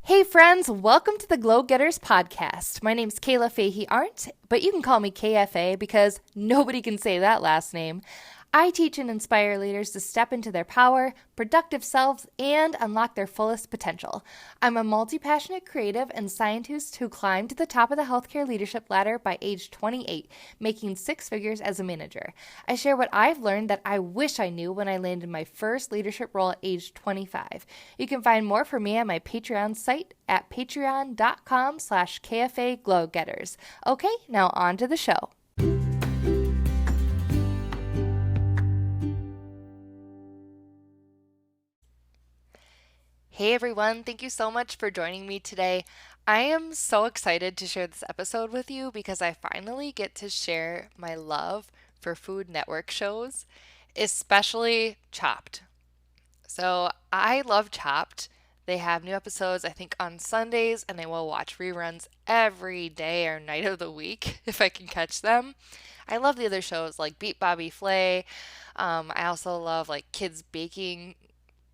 Hey friends, welcome to the Glow Getters podcast. My name's Kayla Fahey-Ahrndt, but you can call me KFA because nobody can say that last name. I teach and inspire leaders to step into their power, productive selves, and unlock their fullest potential. I'm a multi-passionate creative and scientist who climbed to the top of the healthcare leadership ladder by age 28, making six figures as a manager. I share what I've learned that I wish I knew when I landed my first leadership role at age 25. You can find more from me on my Patreon site at patreon.com/KFA Glowgetters. Okay, now on to the show. Hey everyone, thank you so much for joining me today. I am so excited to share this episode with you because I finally get to share my love for Food Network shows, especially Chopped. So I love Chopped. They have new episodes, I think, on Sundays, and I will watch reruns every day or night of the week if I can catch them. I love the other shows like Beat Bobby Flay. I also love like kids baking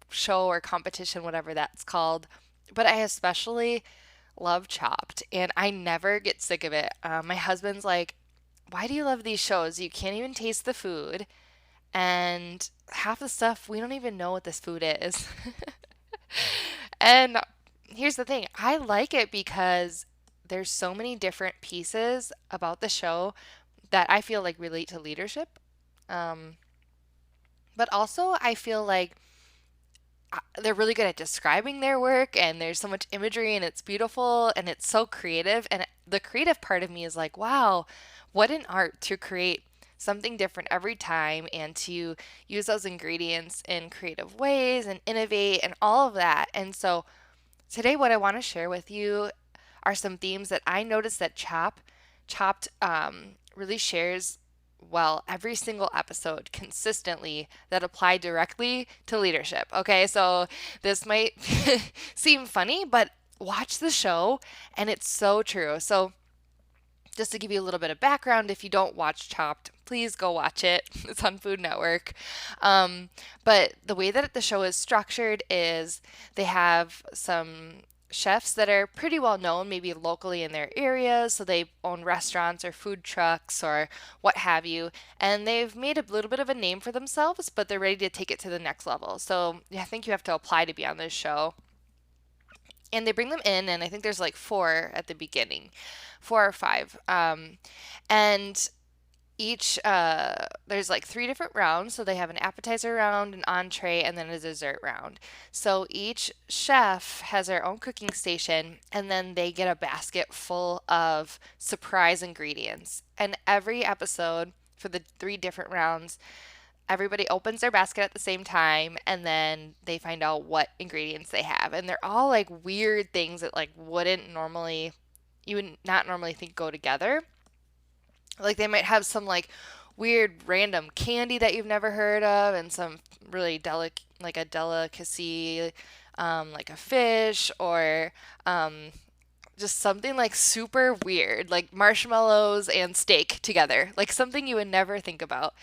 show or competition, whatever that's called. But I especially love Chopped, and I never get sick of it. My husband's like, why do you love these shows? You can't even taste the food, and half the stuff we don't even know what this food is. And here's the thing, I like it because there's so many different pieces about the show that I feel like relate to leadership. But also I feel like they're really good at describing their work, and there's so much imagery, and it's beautiful, and it's so creative. And the creative part of me is like, wow, what an art to create something different every time and to use those ingredients in creative ways and innovate and all of that. And so today what I want to share with you are some themes that I noticed that Chopped really shares well every single episode consistently that apply directly to leadership. Okay, so this might seem funny, but watch the show and it's so true. So just to give you a little bit of background, if you don't watch Chopped, please go watch it. It's on Food Network. But the way that the show is structured is they have some chefs that are pretty well known, maybe locally in their areas. So they own restaurants or food trucks or what have you. And they've made a little bit of a name for themselves, but they're ready to take it to the next level. So I think you have to apply to be on this show. And they bring them in, and I think there's like four at the beginning, four or five. And each there's like three different rounds. So they have an appetizer round, an entree, and then a dessert round. So each chef has their own cooking station, and then they get a basket full of surprise ingredients. And every episode for the three different rounds, everybody opens their basket at the same time, and then they find out what ingredients they have. And they're all like weird things that like you would not normally think go together. Like they might have some like weird random candy that you've never heard of, and some really like a delicacy, like a fish, or just something like super weird, like marshmallows and steak together, like something you would never think about.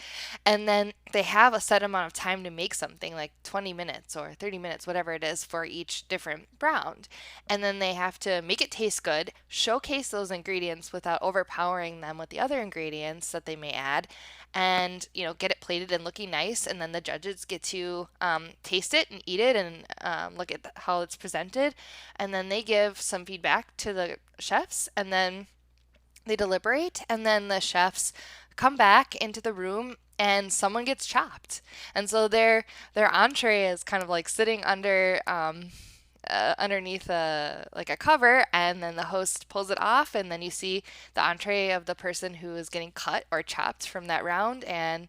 And then they have a set amount of time to make something, like 20 minutes or 30 minutes, whatever it is, for each different round. And then they have to make it taste good, showcase those ingredients without overpowering them with the other ingredients that they may add, and get it plated and looking nice. And then the judges get to taste it and eat it and look at how it's presented, and then they give some feedback to the chefs, and then they deliberate, and then the chefs come back into the room and someone gets chopped. And so their entree is kind of like sitting underneath a cover, and then the host pulls it off, and then you see the entree of the person who is getting cut or chopped from that round. And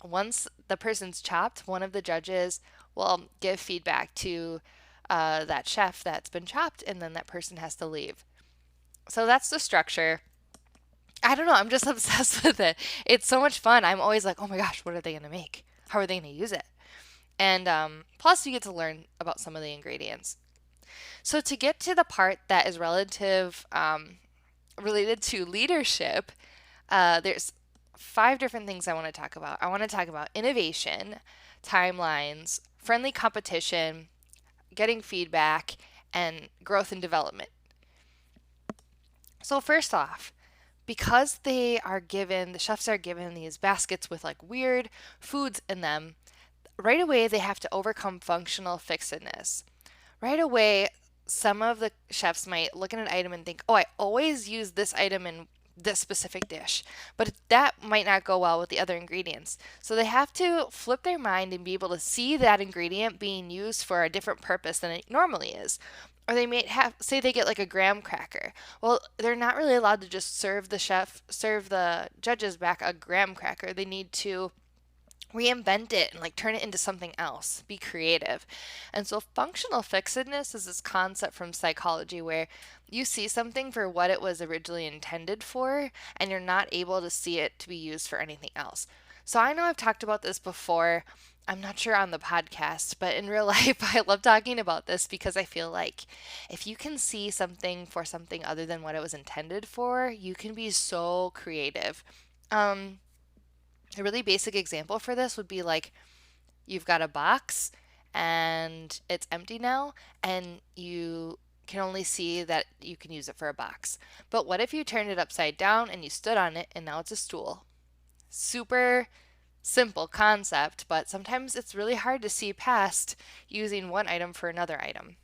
once the person's chopped, one of the judges will give feedback to that chef that's been chopped, and then that person has to leave. So that's the structure. I don't know, I'm just obsessed with it. It's so much fun. I'm always like, oh my gosh, what are they going to make? How are they going to use it? And plus, you get to learn about some of the ingredients. So to get to the part that is related to leadership, there's five different things I want to talk about. I want to talk about innovation, timelines, friendly competition, getting feedback, and growth and development. So first off, because the chefs are given these baskets with like weird foods in them, right away they have to overcome functional fixedness. Right away, some of the chefs might look at an item and think, oh, I always use this item in this specific dish, but that might not go well with the other ingredients. So they have to flip their mind and be able to see that ingredient being used for a different purpose than it normally is. Or they may have, say they get like a graham cracker. Well, they're not really allowed to just serve the judges back a graham cracker. They need to reinvent it and like turn it into something else, be creative. And so functional fixedness is this concept from psychology where you see something for what it was originally intended for and you're not able to see it to be used for anything else. So I know I've talked about this before. I'm not sure on the podcast, but in real life, I love talking about this because I feel like if you can see something for something other than what it was intended for, you can be so creative. Um, a really basic example for this would be like you've got a box and it's empty now, and you can only see that you can use it for a box. But what if you turned it upside down and you stood on it and now it's a stool? Super simple concept, but sometimes it's really hard to see past using one item for another item.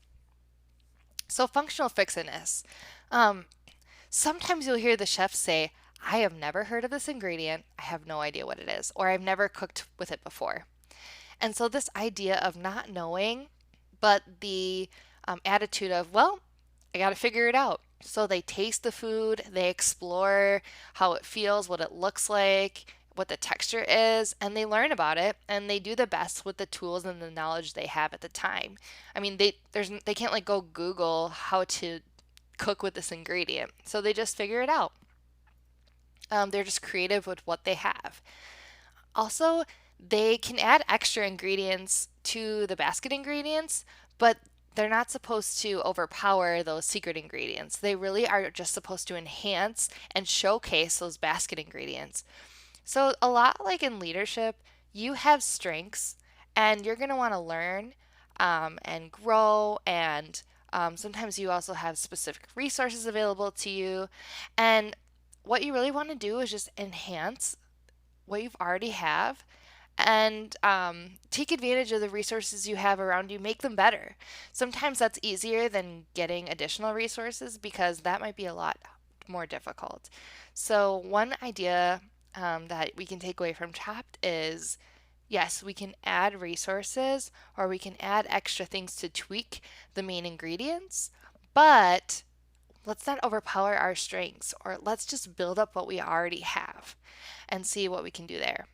So, functional fixedness. Um, Sometimes you'll hear the chef say, I have never heard of this ingredient, I have no idea what it is, or I've never cooked with it before. And so, this idea of not knowing, but the attitude of, well, I got to figure it out. So, they taste the food, they explore how it feels, what it looks like, what the texture is, and they learn about it and they do the best with the tools and the knowledge they have at the time. I mean, they can't like go Google how to cook with this ingredient. So they just figure it out. They're just creative with what they have. Also, they can add extra ingredients to the basket ingredients, but they're not supposed to overpower those secret ingredients. They really are just supposed to enhance and showcase those basket ingredients. So, a lot like in leadership, you have strengths and you're going to want to learn and grow. And sometimes you also have specific resources available to you. And what you really want to do is just enhance what you've already have and take advantage of the resources you have around you, make them better. Sometimes that's easier than getting additional resources because that might be a lot more difficult. So, one idea that we can take away from Chopped is yes, we can add resources or we can add extra things to tweak the main ingredients, but let's not overpower our strengths, or let's just build up what we already have and see what we can do there.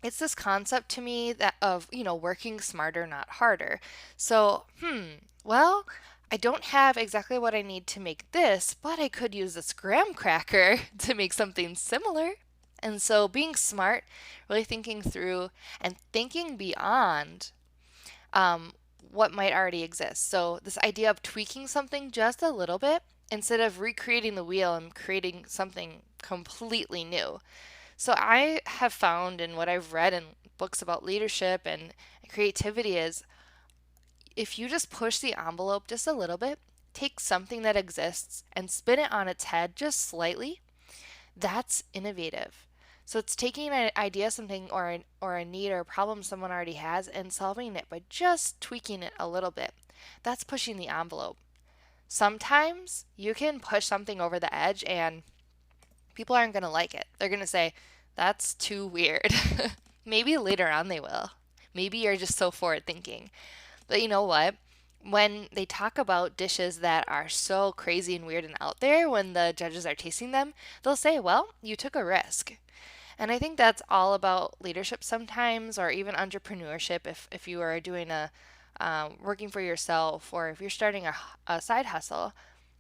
It's this concept to me that of, working smarter, not harder. So, well, I don't have exactly what I need to make this, but I could use this graham cracker to make something similar. And so being smart, really thinking through and thinking beyond what might already exist. So this idea of tweaking something just a little bit instead of recreating the wheel and creating something completely new. So I have found in what I've read in books about leadership and creativity is if you just push the envelope just a little bit, take something that exists and spin it on its head just slightly, that's innovative. So it's taking an idea, something or a need or a problem someone already has and solving it by just tweaking it a little bit. That's pushing the envelope. Sometimes you can push something over the edge and people aren't going to like it. They're going to say, that's too weird. Maybe later on they will. Maybe you're just so forward thinking. But you know what? When they talk about dishes that are so crazy and weird and out there, when the judges are tasting them, they'll say, well, you took a risk. And I think that's all about leadership sometimes, or even entrepreneurship if you are doing working for yourself, or if you're starting a side hustle,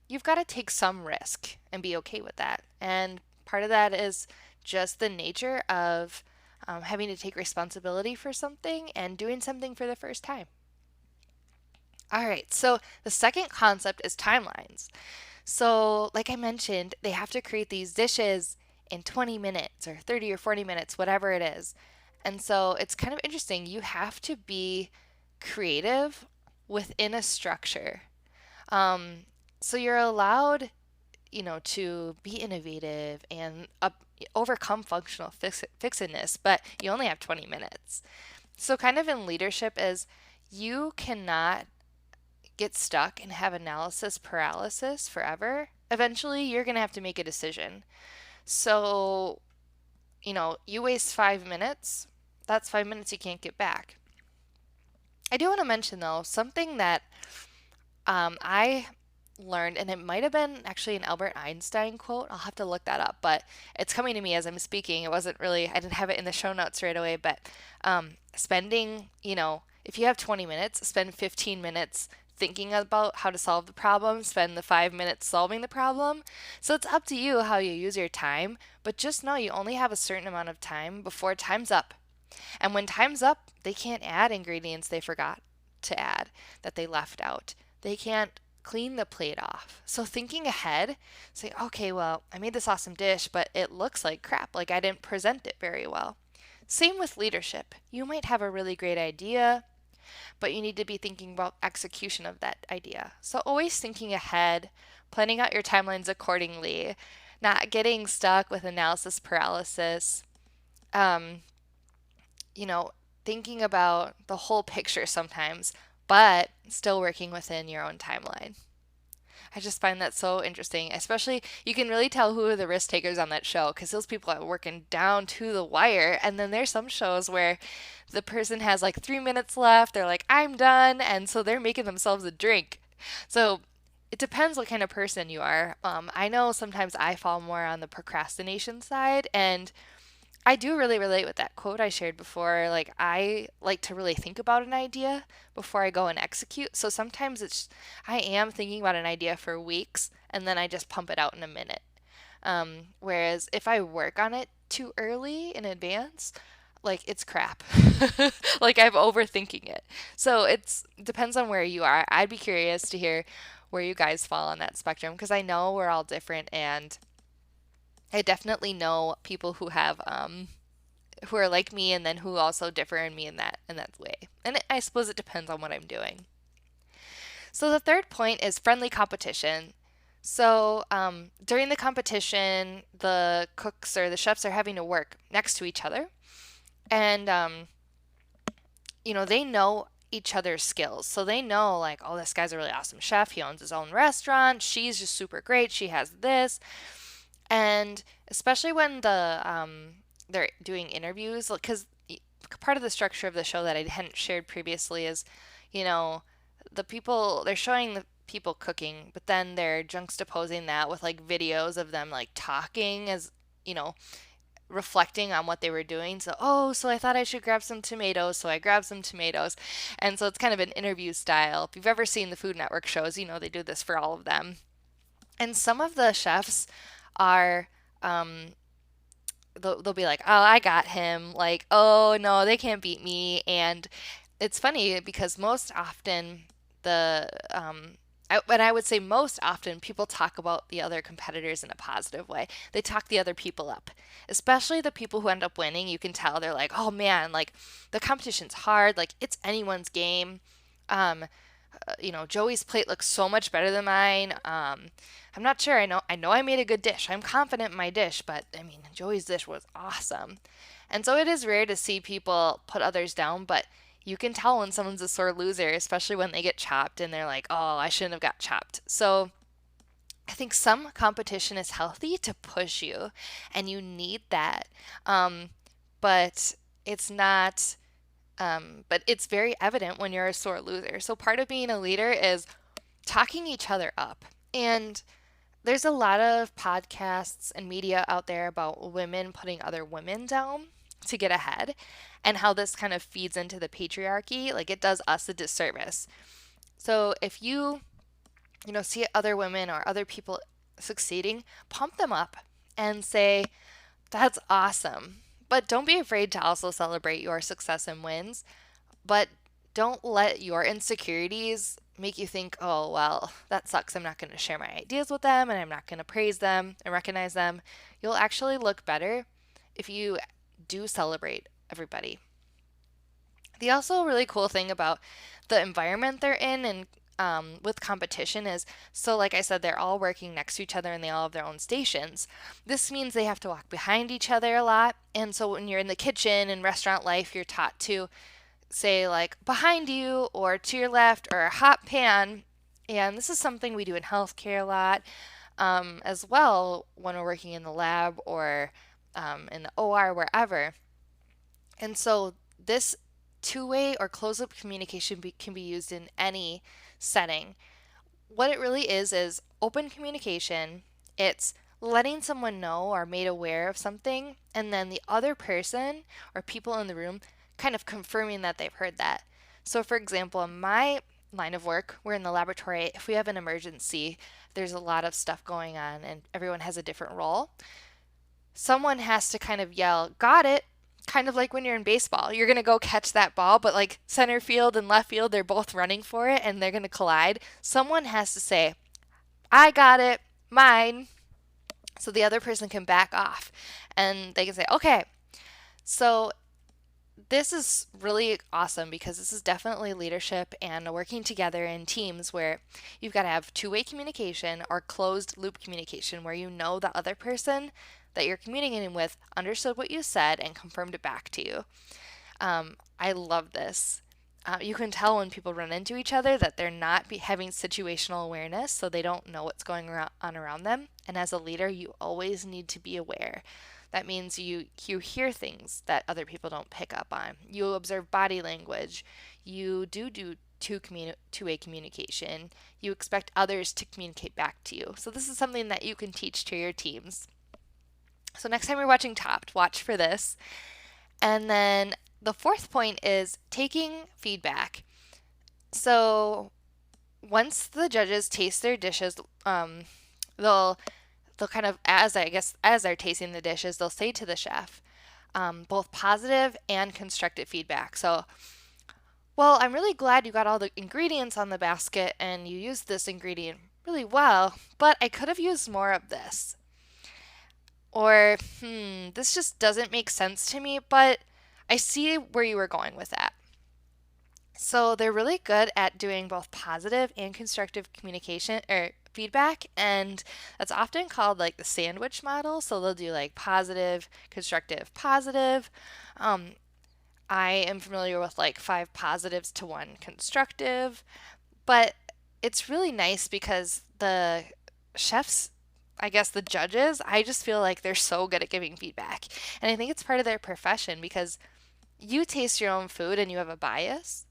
you've got to take some risk and be okay with that. And part of that is just the nature of having to take responsibility for something and doing something for the first time. All right, so the second concept is timelines. So, like I mentioned, they have to create these dishes in 20 minutes or 30 or 40 minutes, whatever it is. And so it's kind of interesting. You have to be creative within a structure. Um, so you're allowed, to be innovative and overcome functional fixedness, but you only have 20 minutes. So kind of in leadership is you cannot get stuck and have analysis paralysis forever. Eventually, you're going to have to make a decision. So, you waste 5 minutes. That's 5 minutes you can't get back. I do want to mention, though, something that I learned, and it might have been actually an Albert Einstein quote. I'll have to look that up, but it's coming to me as I'm speaking. It wasn't really, I didn't have it in the show notes right away, but spending, if you have 20 minutes, spend 15 minutes thinking about how to solve the problem, spend the 5 minutes solving the problem. So it's up to you how you use your time, but just know you only have a certain amount of time before time's up. And when time's up, they can't add ingredients they forgot to add that they left out. They can't clean the plate off. So thinking ahead, say, okay, well, I made this awesome dish, but it looks like crap, like I didn't present it very well. Same with leadership. You might have a really great idea, but you need to be thinking about execution of that idea. So always thinking ahead, planning out your timelines accordingly, not getting stuck with analysis paralysis. Um, you know, Thinking about the whole picture sometimes, but still working within your own timeline. I just find that so interesting, especially you can really tell who are the risk takers on that show because those people are working down to the wire. And then there's some shows where the person has like 3 minutes left, they're like, I'm done. And so they're making themselves a drink. So it depends what kind of person you are. I know sometimes I fall more on the procrastination side, and I do really relate with that quote I shared before. Like, I like to really think about an idea before I go and execute. So sometimes I am thinking about an idea for weeks and then I just pump it out in a minute. Whereas if I work on it too early in advance, like it's crap. Like I'm overthinking it. So it depends on where you are. I'd be curious to hear where you guys fall on that spectrum because I know we're all different, and I definitely know people who are like me and then who also differ in me in that way. And I suppose it depends on what I'm doing. So the third point is friendly competition. So during the competition, the cooks or the chefs are having to work next to each other, and they know each other's skills. So they know like, oh, this guy's a really awesome chef. He owns his own restaurant. She's just super great. She has this. And especially when they're doing interviews, because part of the structure of the show that I hadn't shared previously is, you know, the people they're showing the people cooking, but then they're juxtaposing that with like videos of them like talking as, you know, reflecting on what they were doing. So, oh, so I thought I should grab some tomatoes, so I grabbed some tomatoes. And so it's kind of an interview style. If you've ever seen the Food Network shows, they do this for all of them. And some of the chefs are they'll be like, oh, I got him, like, oh no, they can't beat me. And it's funny because most often and I would say most often people talk about the other competitors in a positive way. They talk the other people up, especially the people who end up winning. You can tell they're like, oh man, like the competition's hard, like it's anyone's game. um Joey's plate looks so much better than mine. I'm not sure. I know I made a good dish. I'm confident in my dish, but I mean, Joey's dish was awesome. And so it is rare to see people put others down, but you can tell when someone's a sore loser, especially when they get chopped and they're like, "Oh, I shouldn't have got chopped." So, I think some competition is healthy to push you, and you need that. Um, but it's not but it's very evident when you're a sore loser. So part of being a leader is talking each other up. And there's a lot of podcasts and media out there about women putting other women down to get ahead, and how this kind of feeds into the patriarchy. Like it does us a disservice. So if you see other women or other people succeeding, pump them up and say, that's awesome. But don't be afraid to also celebrate your success and wins. But don't let your insecurities make you think, oh, well, that sucks. I'm not going to share my ideas with them and I'm not going to praise them and recognize them. You'll actually look better if you do celebrate everybody. The also really cool thing about the environment they're in and with competition is, so like I said, they're all working next to each other and they all have their own stations. This means they have to walk behind each other a lot. And so when you're in the kitchen and restaurant life, you're taught to say like behind you or to your left or a hot pan. And this is something we do in healthcare a lot, as well when we're working in the lab or in the OR, wherever. And so this two-way or close-loop communication can be used in any setting. What it really is open communication. It's letting someone know or made aware of something, and then the other person or people in the room kind of confirming that they've heard that. So, for example, in my line of work, we're in the laboratory. If we have an emergency, there's a lot of stuff going on, and everyone has a different role. Someone has to kind of yell, "Got it!" Kind of like when you're in baseball. You're going to go catch that ball, but like center field and left field, they're both running for it and they're going to collide. Someone has to say, "I got it, mine," so the other person can back off and they can say, "Okay." So this is really awesome because this is definitely leadership and working together in teams where you've got to have two-way communication or closed loop communication where you know the other person that you're communicating with understood what you said and confirmed it back to you. I love this. You can tell when people run into each other that they're not having situational awareness, so they don't know what's going on around them. And as a leader, you always need to be aware. That means you hear things that other people don't pick up on. You observe body language. You do two-way communication. You expect others to communicate back to you. So this is something that you can teach to your teams. So next time you're watching Topped, watch for this. And then the fourth point is taking feedback. So once the judges taste their dishes, they'll kind of, as they're tasting the dishes, they'll say to the chef, both positive and constructive feedback. So, "Well, I'm really glad you got all the ingredients on the basket and you used this ingredient really well, but I could have used more of this." Or, "This just doesn't make sense to me, but I see where you were going with that." So they're really good at doing both positive and constructive communication or feedback, and that's often called like the sandwich model. So they'll do like positive, constructive, positive. I am familiar with like 5 positives to 1 constructive, but it's really nice because the chefs, I guess the judges, I just feel like they're so good at giving feedback. And I think it's part of their profession because you taste your own food and you have a bias.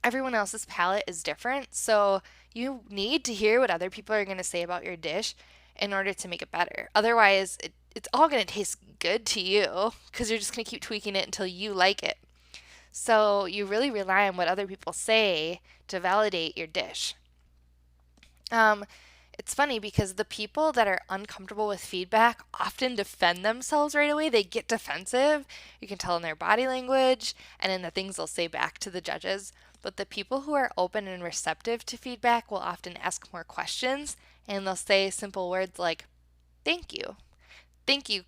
Everyone else's palate is different, so you need to hear what other people are going to say about your dish in order to make it better. Otherwise, it's all going to taste good to you because you're just going to keep tweaking it until you like it. So you really rely on what other people say to validate your dish. It's funny because the people that are uncomfortable with feedback often defend themselves right away. They get defensive. You can tell in their body language and in the things they'll say back to the judges. But the people who are open and receptive to feedback will often ask more questions and they'll say simple words like, "Thank you. Thank you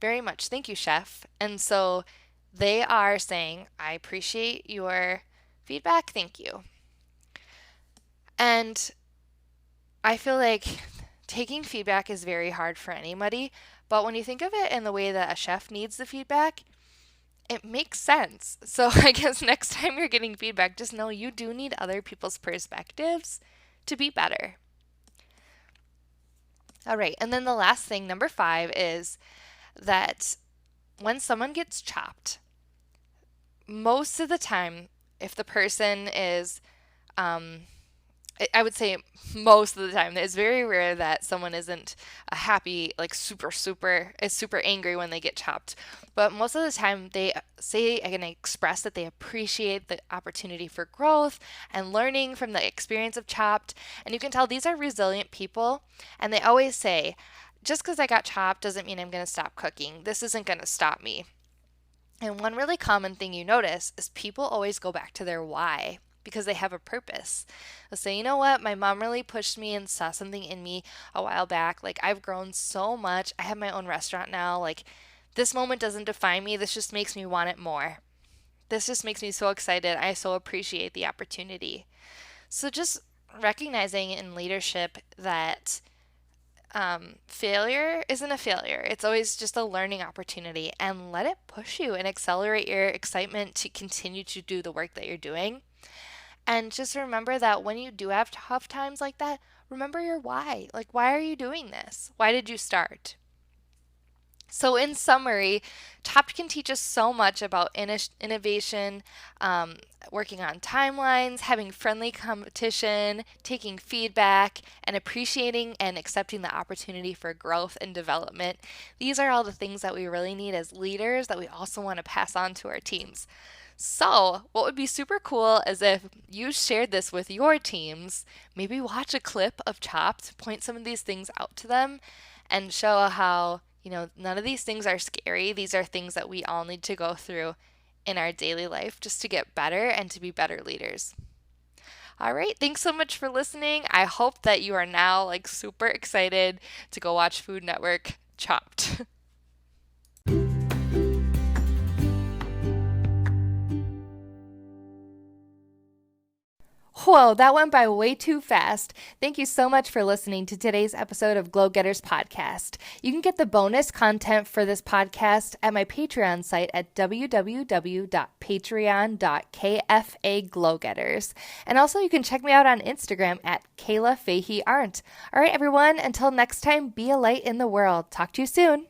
very much. Thank you, chef." And so they are saying, "I appreciate your feedback. Thank you." And I feel like taking feedback is very hard for anybody, but when you think of it in the way that a chef needs the feedback, it makes sense. So I guess next time you're getting feedback, just know you do need other people's perspectives to be better. All right, and then the last thing, number 5, is that when someone gets chopped, most of the time, if the person is, I would say most of the time, it's very rare that someone isn't happy, like is super angry when they get chopped. But most of the time, they say and express that they appreciate the opportunity for growth and learning from the experience of chopped. And you can tell these are resilient people. And they always say, "Just because I got chopped doesn't mean I'm going to stop cooking. This isn't going to stop me." And one really common thing you notice is people always go back to their why because they have a purpose. They'll say, "You know what? My mom really pushed me and saw something in me a while back. Like, I've grown so much. I have my own restaurant now. Like, this moment doesn't define me. This just makes me want it more. This just makes me so excited. I so appreciate the opportunity." So just recognizing in leadership that failure isn't a failure. It's always just a learning opportunity, and let it push you and accelerate your excitement to continue to do the work that you're doing. And just remember that when you do have tough times like that, remember your why. Like, why are you doing this? Why did you start? So, in summary, Chopped can teach us so much about innovation, um, working on timelines, having friendly competition, taking feedback, and appreciating and accepting the opportunity for growth and development. These are all the things that we really need as leaders that we also want to pass on to our teams. So, what would be super cool is if you shared this with your teams, maybe watch a clip of Chopped, point some of these things out to them, and show how, none of these things are scary. These are things that we all need to go through in our daily life just to get better and to be better leaders. All right, thanks so much for listening. I hope that you are now like super excited to go watch Food Network Chopped. Whoa, that went by way too fast. Thank you so much for listening to today's episode of Glow Getters Podcast. You can get the bonus content for this podcast at my Patreon site at www.patreon.kfaglowgetters. And also you can check me out on Instagram at Kayla Fahey-Ahrndt. All right, everyone, until next time, be a light in the world. Talk to you soon.